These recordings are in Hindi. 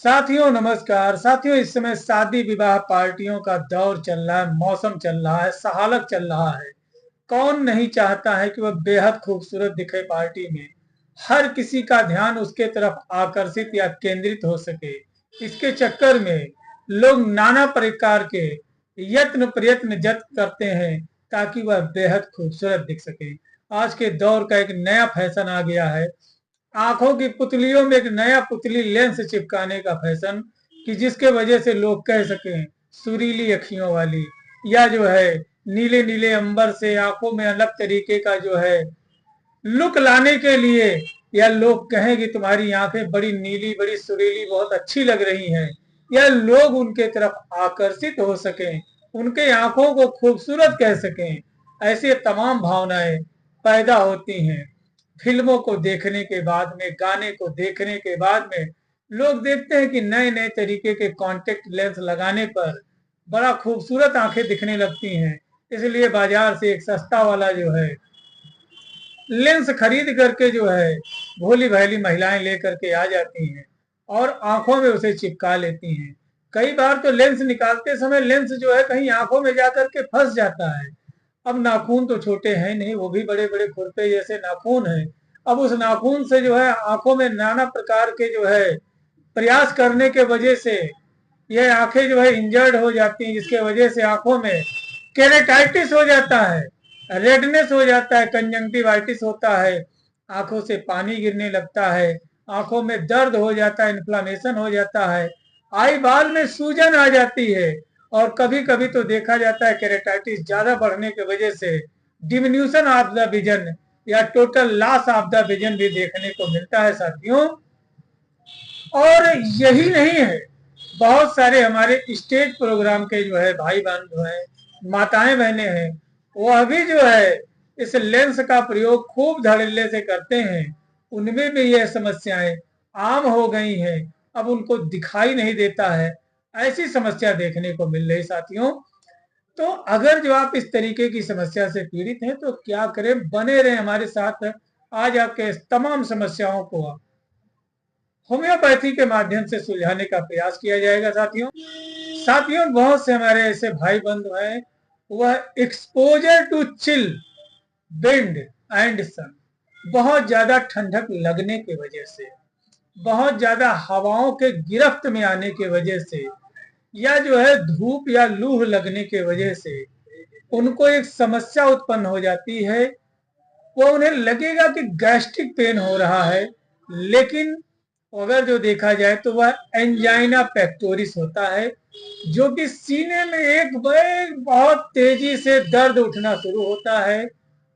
साथियों नमस्कार। साथियों, इस समय शादी विवाह पार्टियों का दौर चल रहा है, मौसम चल रहा है, सहालक चल रहा है। कौन नहीं चाहता है कि वह बेहद खूबसूरत दिखे पार्टी में। हर किसी का ध्यान उसके तरफ आकर्षित या केंद्रित हो सके। इसके चक्कर में लोग नाना प्रकार के यत्न प्रयत्न जत करते हैं ताकि वह बेहद खूबसूरत दिख सके। आज के दौर का एक नया फैशन आ गया है, आंखों की पुतलियों में एक नया पुतली लेंस चिपकाने का फैशन, कि जिसके वजह से लोग कह सकें सुरीली अखियों वाली, या जो है नीले नीले अंबर से आंखों में अलग तरीके का जो है लुक लाने के लिए, या लोग कहें कि तुम्हारी आंखें बड़ी नीली बड़ी सुरीली बहुत अच्छी लग रही हैं, या लोग उनके तरफ आकर्षित हो सकें, उनके आंखों को खूबसूरत कह सकें। ऐसे तमाम भावनाएं पैदा होती हैं फिल्मों को देखने के बाद में, गाने को देखने के बाद में। लोग देखते हैं कि नए नए तरीके के कॉन्टेक्ट लेंस लगाने पर बड़ा खूबसूरत आंखें दिखने लगती हैं। इसलिए बाजार से एक सस्ता वाला जो है लेंस खरीद करके जो है भोली भाली महिलाएं लेकर के आ जाती हैं और आंखों में उसे चिपका लेती हैं। कई बार तो लेंस निकालते समय लेंस जो है कहीं आंखों में जाकर के फंस जाता है। अब नाखून तो छोटे हैं नहीं, वो भी बड़े बड़े खुरपे जैसे नाखून हैं। अब उस नाखून से जो है आंखों में नाना प्रकार के जो है प्रयास करने के वजह से ये आंखें जो है इंजर्ड हो जाती हैं, जिसके वजह से आंखों में केरेटाइटिस हो जाता है, रेडनेस हो जाता है, कंजंक्टिवाइटिस होता है, आंखों से पानी गिरने लगता है, आंखों में दर्द हो जाता है, इन्फ्लामेशन हो जाता है, आई बाल में सूजन आ जाती है। और कभी कभी तो देखा जाता है केरेटाइटिस ज्यादा बढ़ने की वजह से डिमिन्यूशन ऑफ द विजन या total loss of the vision भी देखने को मिलता है साथियों। और यही नहीं है, बहुत सारे हमारे स्टेज प्रोग्राम के जो है भाई बहन जो है, माताएं बहनें हैं, वह भी जो है इस लेंस का प्रयोग खूब धड़ल्ले से करते हैं। उनमें भी यह समस्याएं आम हो गई हैं, अब उनको दिखाई नहीं देता है। ऐसी समस्या देखने को मिल रही साथियों। तो अगर जो आप इस तरीके की समस्या से पीड़ित हैं तो क्या करें, बने रहें हमारे साथ। आज आपके तमाम समस्याओं को होम्योपैथी के माध्यम से सुलझाने का प्रयास किया जाएगा साथियों। साथियों, बहुत से हमारे ऐसे भाई बंधु हैं, वह exposure to chill wind and sun, बहुत ज्यादा ठंडक लगने की वजह से, बहुत ज्यादा हवाओं के गिरफ्त में आने की वजह से, या जो है धूप या लूह लगने की वजह से उनको एक समस्या उत्पन्न हो जाती है। वो उन्हें लगेगा कि गैस्ट्रिक पेन हो रहा है, लेकिन अगर जो देखा जाए तो वह एंजाइना पेक्टोरिस होता है, जो कि सीने में एक बहुत तेजी से दर्द उठना शुरू होता है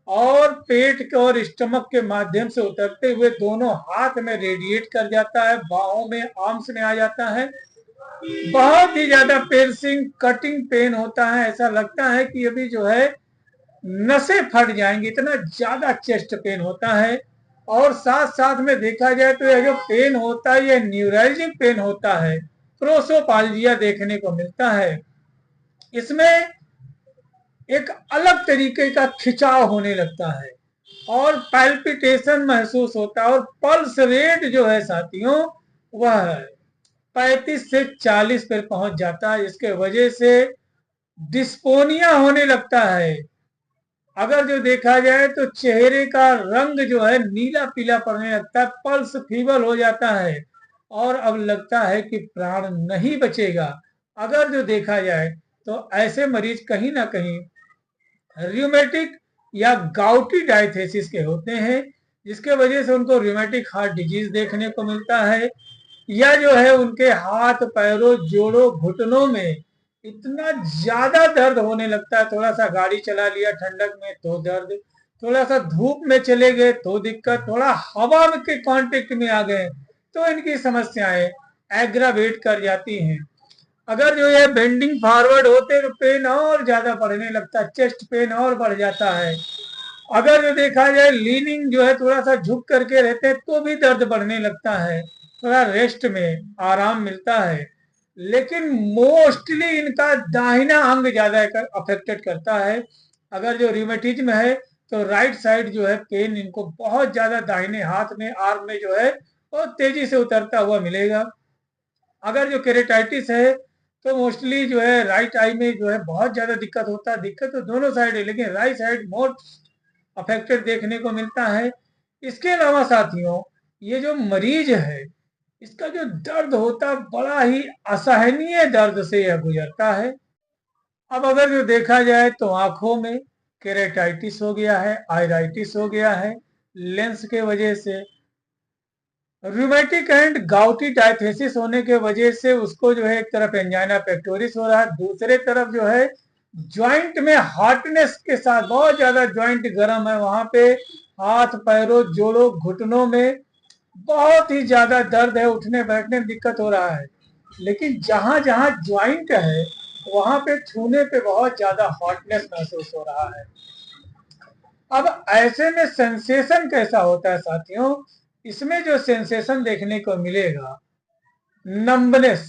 और पेट के और स्टमक के माध्यम से उतरते हुए दोनों हाथ में रेडिएट कर जाता है, बाहों में, आर्म्स में आ जाता है। बहुत ही ज्यादा पेर्सिंग कटिंग पेन होता है, ऐसा लगता है कि अभी जो है नसें फट जाएंगी, इतना ज्यादा चेस्ट पेन होता है। और साथ साथ में देखा जाए तो यह जो पेन होता है यह न्यूरल्जिक पेन होता है, प्रोसोपाल्जिया देखने को मिलता है। इसमें एक अलग तरीके का खिंचाव होने लगता है और पैल्पिटेशन महसूस होता है, और पल्स रेट जो है साथियों वह 35 से 40 पर पहुंच जाता है, जिसके वजह से डिस्पोनिया होने लगता है। अगर जो देखा जाए तो चेहरे का रंग जो है नीला पीला पड़ने लगता है, पल्स फीबल हो जाता है और अब लगता है कि प्राण नहीं बचेगा। अगर जो देखा जाए तो ऐसे मरीज कहीं ना कहीं रियोमेटिक या गाउटी डायथेसिस के होते हैं, जिसके वजह से उनको रियोमेटिक हार्ट डिजीज देखने को मिलता है, या जो है उनके हाथ पैरों जोड़ों घुटनों में इतना ज्यादा दर्द होने लगता है, थोड़ा सा गाड़ी चला लिया ठंडक में तो दर्द, थोड़ा सा धूप में चले गए तो दिक्कत, थोड़ा हवा के कांटेक्ट में आ गए तो इनकी समस्याएं एग्रावेट कर जाती हैं। अगर जो है बेंडिंग फॉरवर्ड होते तो पेन और ज्यादा बढ़ने लगता है, चेस्ट पेन और बढ़ जाता है। अगर जो देखा जाए लीनिंग जो है थोड़ा सा झुक करके रहते हैं तो भी दर्द बढ़ने लगता है, थोड़ा रेस्ट में आराम मिलता है। लेकिन मोस्टली इनका दाहिना अंग ज्यादा अफेक्टेड करता है। अगर जो रिमेटिज्म है तो राइट साइड जो है पेन इनको बहुत ज्यादा दाहिने हाथ में, आर्म में जो है बहुत तेजी से उतरता हुआ मिलेगा। अगर जो केरेटाइटिस है तो मोस्टली जो है राइट आई में जो है बहुत ज्यादा दिक्कत होता है। दिक्कत तो दोनों साइड है, लेकिन राइट साइड मोस्ट अफेक्टेड देखने को मिलता है। इसके अलावा साथियों, ये जो मरीज है, इसका जो दर्द होता है बड़ा ही असहनीय दर्द से यह गुजरता है। अब अगर जो देखा जाए तो आंखों में केरेटाइटिस हो गया है, आयराइटिस हो गया है लेंस के वजह से, रूमेटिक एंड गाउटी डायथेसिस होने के वजह से उसको जो है एक तरफ एंजाइना पेक्टोरिस हो रहा है, दूसरे तरफ जो है ज्वाइंट में हार्डनेस के साथ बहुत ज्यादा ज्वाइंट गर्म है, वहां पे हाथ पैरों जोड़ों घुटनों में बहुत ही ज्यादा दर्द है, उठने बैठने में दिक्कत हो रहा है। लेकिन जहां जहां ज्वाइंट है वहां पे छूने पे बहुत ज्यादा हॉटनेस महसूस हो रहा है। अब ऐसे में सेंसेशन कैसा होता है साथियों? इसमें जो सेंसेशन देखने को मिलेगा, numbness,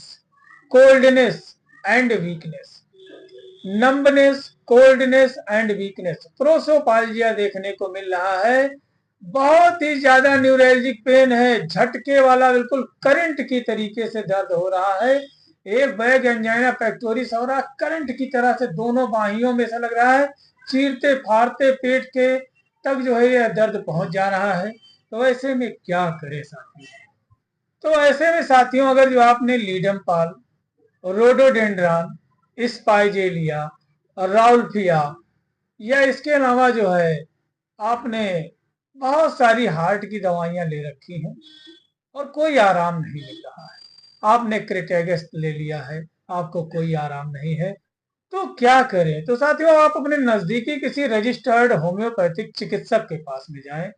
coldness and weakness. Numbness, coldness and weakness, prosopalgia देखने को मिल रहा है। बहुत ही ज्यादा न्यूरैल्जिक पेन है, झटके वाला, बिल्कुल करंट की तरीके से दर्द हो रहा है। एक बैग एंजाइना पेक्टोरिस हो रहा, करंट की तरह से दोनों बाहियों में ऐसा लग रहा है चीरते फाड़ते पेट के तक जो है यह दर्द पहुंच जा रहा है। तो ऐसे में क्या करे साथियों? तो ऐसे में साथियों, अगर जो आपने लीडम पाल, रोडोडेंड्रॉन, स्पाइजेलिया, राउल्फिया या इसके अलावा जो है आपने बहुत सारी हार्ट की दवाइयां ले रखी हैं और कोई आराम नहीं मिल रहा है, आपने क्रेटेगस ले लिया है, आपको कोई आराम नहीं है, तो क्या करें? तो साथियों, आप अपने नजदीकी किसी रजिस्टर्ड होम्योपैथिक चिकित्सक के पास में जाएं।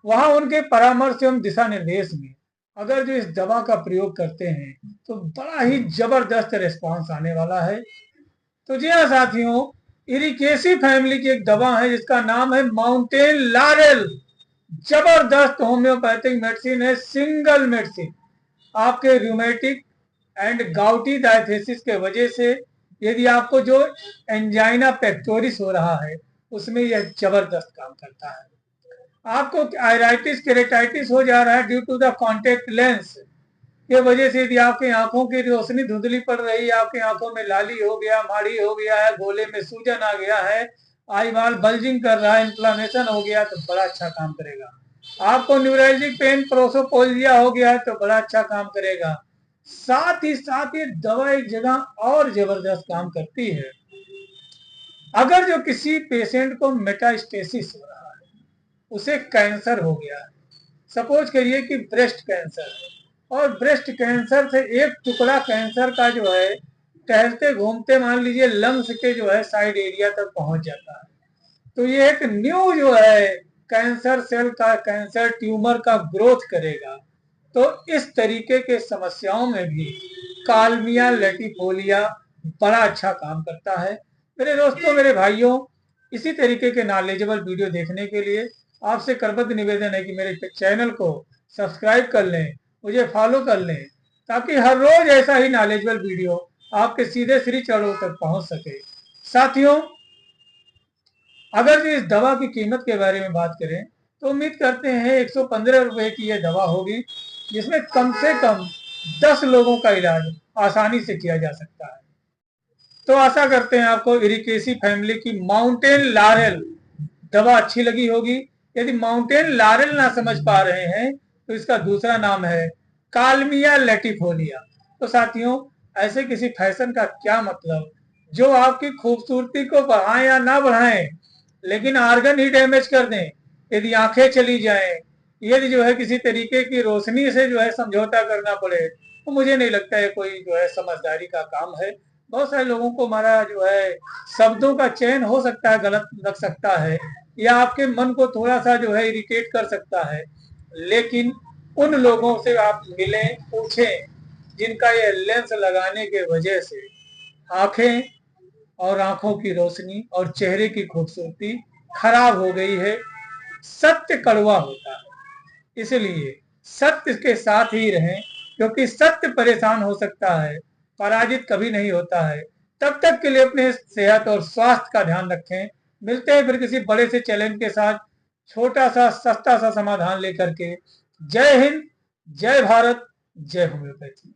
वहां उनके परामर्श एवं दिशा निर्देश में अगर जो इस दवा का प्रयोग करते हैं तो बड़ा ही जबरदस्त रिस्पांस आने वाला है। तो जी हाँ साथियों, इरिकेसी फैमिली की एक दवा है जिसका नाम है माउंटेन लारेल। जबरदस्त होम्योपैथिक मेडिसिन है, सिंगल मेडिसिन। आपके रूमेटिक एंड गाउटी डायथेसिस के वजह से यदि आपको जो एंजाइना पेक्टोरिस हो रहा है उसमें यह जबरदस्त काम करता है। आपको आयराइटिस केरेटाइटिस हो जा रहा है due to the contact lens के वजह से, यदि आपकी आंखों की रोशनी धुंधली पड़ रही है, आपकी आंखों में लाली हो गया, माड़ी हो गया है, गोले में सूजन आ गया है, आई बाल बल्जिंग कर रहा है, इन्फ्लामेशन हो गया, तो बड़ा अच्छा काम करेगा। आपको न्यूरैल्जिक पेन, प्रोसोपोल्जिया हो गया है तो बड़ा अच्छा काम करेगा। साथ ही साथ ये दवा एक जगह और जबरदस्त काम करती है। अगर जो किसी पेशेंट को मेटास्टेसिस हो रहा है, उसे कैंसर हो गया है, सपोज करिए कि ब्रेस्ट कैंसर है, और ब्रेस्ट कैंसर से एक टुकड़ा कैंसर का जो है टहलते घूमते मान लीजिए लंग्स के जो है साइड एरिया तक पहुंच जाता है, तो ये एक न्यू जो है कैंसर सेल का, कैंसर ट्यूमर का ग्रोथ करेगा। तो इस तरीके के समस्याओं में भी कालमिया लेटिफोलिया बड़ा अच्छा काम करता है। मेरे दोस्तों, मेरे भाइयों, इसी तरीके के नॉलेजेबल वीडियो देखने के लिए आपसे करबद्ध निवेदन है कि मेरे चैनल को सब्सक्राइब कर लें, मुझे फॉलो कर लें, ताकि हर रोज ऐसा ही नॉलेजेबल वीडियो आपके सीधे श्री चरणों तक पहुंच सके। साथियों, अगर इस दवा की कीमत के बारे में बात करें तो उम्मीद करते हैं 115 रुपए की यह दवा होगी, जिसमें कम से कम 10 लोगों का इलाज आसानी से किया जा सकता है। तो आशा करते हैं आपको इरिकेसी फैमिली की माउंटेन लारेल दवा अच्छी लगी होगी। यदि माउंटेन लारेल ना समझ पा रहे हैं तो इसका दूसरा नाम है कालमिया लेटिफोलिया। तो साथियों, ऐसे किसी फैशन का क्या मतलब जो आपकी खूबसूरती को बढ़ाएं या ना बढ़ाएं, लेकिन आर्गन ही डैमेज कर दें। यदि आंखें चली जाएं, यदि जो है किसी तरीके की रोशनी से जो है समझौता करना पड़े, तो मुझे नहीं लगता है कोई जो है समझदारी का काम है। बहुत सारे लोगों को हमारा जो है शब्दों का चयन हो सकता है गलत लग सकता है, या आपके मन को थोड़ा सा जो है इरिटेट कर सकता है, लेकिन उन लोगों से आप मिलें, पूछें जिनका ये लेंस लगाने के वजह से आंखें और आंखों की रोशनी और चेहरे की खूबसूरती खराब हो गई है। सत्य कड़वा होता है, इसलिए सत्य के साथ ही रहें, क्योंकि सत्य परेशान हो सकता है, पराजित कभी नहीं होता है। तब तक के लिए अपने सेहत और स्वास्थ्य का ध्यान रखें। मिलते हैं फिर किसी बड़े से चैलेंज के साथ, छोटा सा सस्ता सा समाधान लेकर के। जय हिंद, जय भारत, जय होम्योपैथी।